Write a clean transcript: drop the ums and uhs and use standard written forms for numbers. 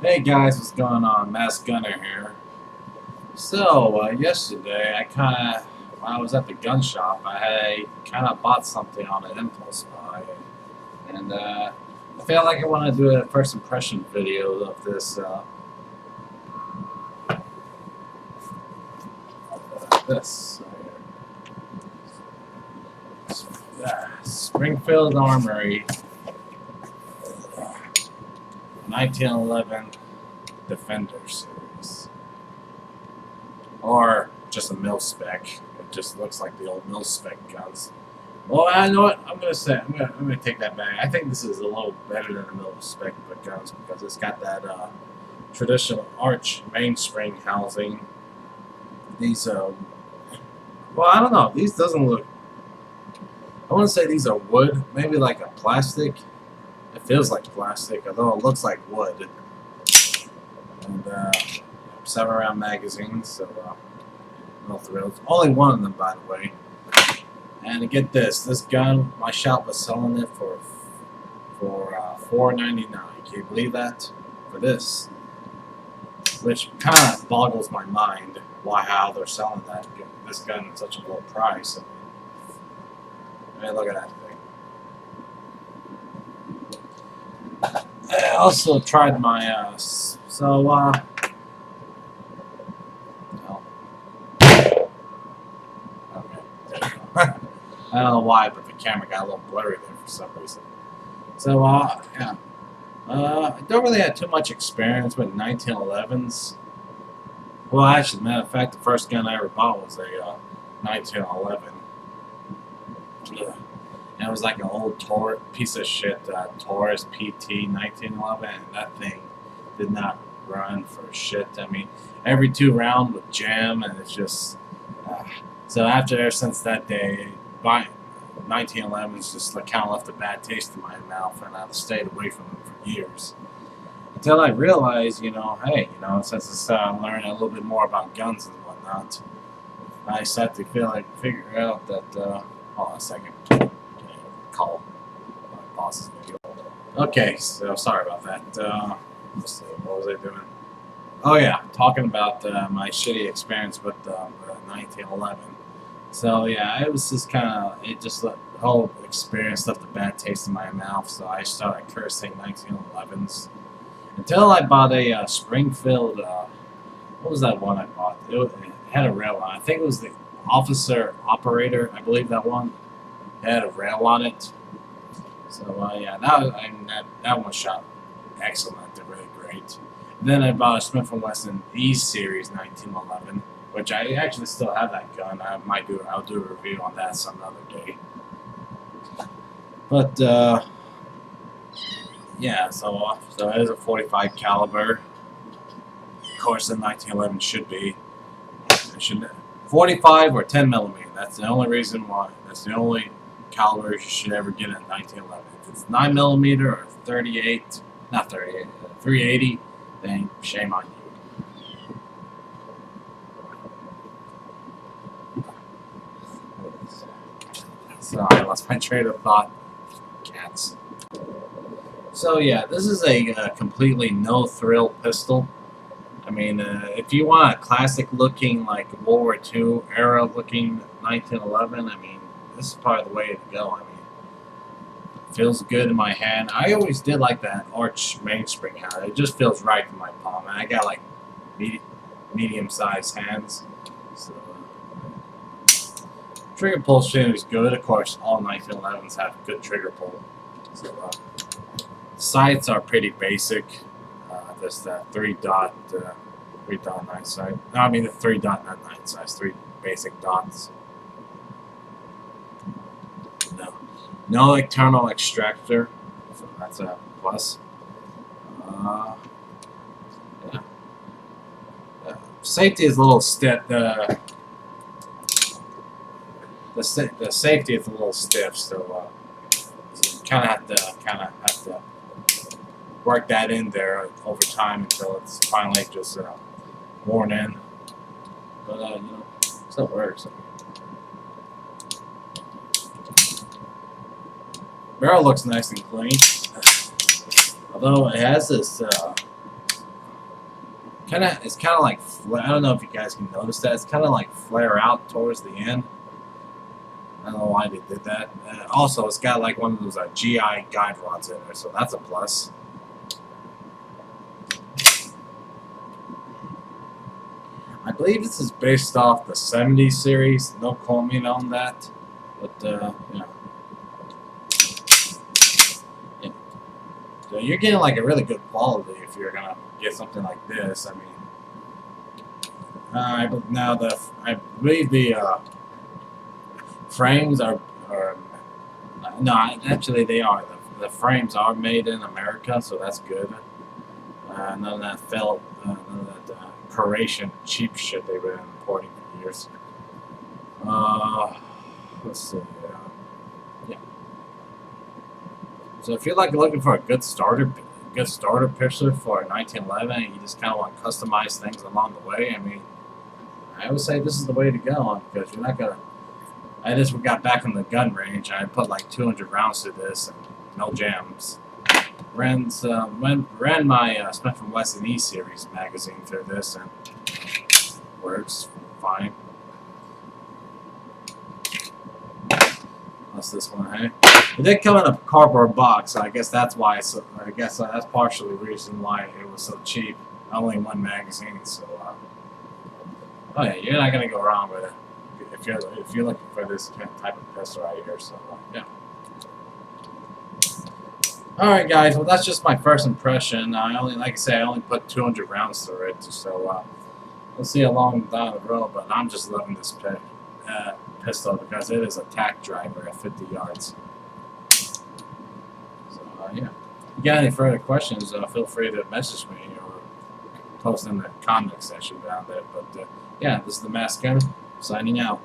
Hey guys, what's going on? Mass Gunner here. So, yesterday when I was at the gun shop, I kind of bought something on an impulse buy. And I feel like I want to do a first impression video of this. Springfield Armory 1911 Defender series. Or just a mil spec. It just looks like the old mil spec guns. Well, I know what I'm gonna say. I'm gonna take that back. I think this is a little better than the mil spec guns because it's got that traditional arch mainspring housing. These well, I don't know. These doesn't look. I want to say these are wood, maybe like a plastic. It feels like plastic, although it looks like wood. And 7-round magazines, so no thrills. Only one of them, by the way. And get this gun, my shop was selling it for $4.99. Can you believe that? For this, which kind of boggles my mind how they're selling this gun at such a low price. I mean, look at that thing. I also tried my I don't know why, but the camera got a little blurry there for some reason. So, yeah. I don't really have too much experience with 1911s. Well, actually, matter of fact, the first gun I ever bought was a 1911. And it was like an old piece of shit Taurus PT 1911, and that thing did not run for shit. I mean, every 2 round would jam, and it's just... So ever since that day, 1911s just kind of left a bad taste in my mouth, and I've stayed away from them for years. Until I realized, hey, since I started learning a little bit more about guns and whatnot, I started to figure out that, hold on a second, call my boss's video. Okay, so sorry about that. Let's see, what was I doing? Oh yeah, talking about my shitty experience with 1911. So yeah, it was just the whole experience left a bad taste in my mouth, so I started cursing 1911s. Until I bought a Springfield, what was that one I bought? It had a rail on it. I think it was the Officer Operator, I believe that one. It had a rail on it. So yeah, that one shot excellent, they're really great. And then I bought a Smith & Wesson E Series 1911. Which I actually still have that gun. I'll do a review on that some other day. But yeah, so it is a 45 caliber. Of course, the 1911 should be. 45 or 10 millimeter. That's the only reason why. That's the only caliber you should ever get in 1911. If it's 9 millimeter or 38, not 38, 380, then shame on you. So I lost my train of thought. Cats. So yeah, this is a completely no-thrill pistol. I mean, if you want a classic-looking, like World War II era-looking 1911, I mean, this is probably the way to go. I mean, it feels good in my hand. I always did like that arch mainspring hand. It just feels right in my palm, and I got like medium-sized hands. So. Trigger pull shooting is good. Of course, all 1911s have good trigger pull. So, sights are pretty basic. There's that 3-dot night sight. No, I mean the 3-dot, not night sights. 3 basic dots. No external extractor, so that's a plus. Yeah. Safety is a little stiff. The safety is a little stiff, so you kind of have to work that in there over time until it's finally just worn in. But it still works. Barrel looks nice and clean, although it has this It's kind of like, I don't know if you guys can notice that. It's kind of like flare out towards the end. I don't know why they did that. Also, it's got like one of those GI guide rods in there, so that's a plus. I believe this is based off the 70s series. Don't quote me on that, but yeah. So you're getting like a really good quality if you're gonna get something like this. I mean, but now I believe the frames are no, actually they are. The frames are made in America, so that's good. None of that none of that Croatian cheap shit they've been importing for years. Let's see. Yeah. So if you're like looking for a good starter picture for a 1911, and you just kind of want to customize things along the way, I mean, I would say this is the way to go because you're not gonna. I just got back in the gun range. I put like 200 rounds to this and no jams. Ran my Smith & Wesson E series magazine through this and works fine. What's this one, hey? It did come in a cardboard box, so I guess that's why. I guess that's partially the reason why it was so cheap. Only one magazine, so. Oh yeah, you're not gonna go wrong with it if you're looking for this type of pistol right here. So yeah. All right, guys. Well, that's just my first impression. Like I say, I only put 200 rounds through it, so we'll see how long down the road. But I'm just loving this pistol because it is a tack driver at 50 yards. So yeah. If you got any further questions, feel free to message me or post in the comment section down there. But yeah, this is the Masked Gunner signing out.